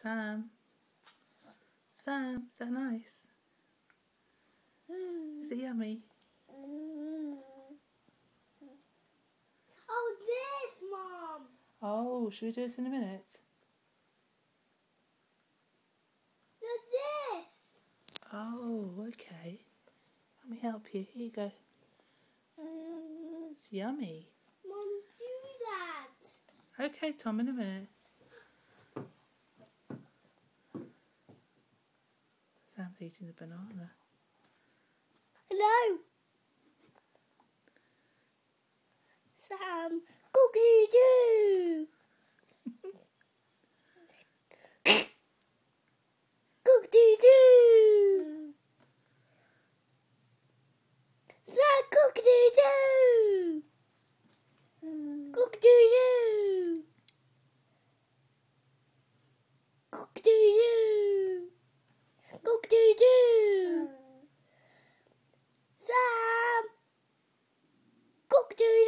Sam. Sam, is that nice? Is it yummy? Oh, this, Mum. Oh, should we do this in a minute? This. Oh, okay. Let me help you. Here you go. It's yummy. Mum, do that. Okay, Tom, in a minute. Sam's eating the banana. Hello. Sam, cook-dee-doo. Cook-dee-doo. Sam, cook-dee-doo. Cook-dee-doo. Cook-dee-doo. Cook-dee-doo. Sam, cook-dee-doo.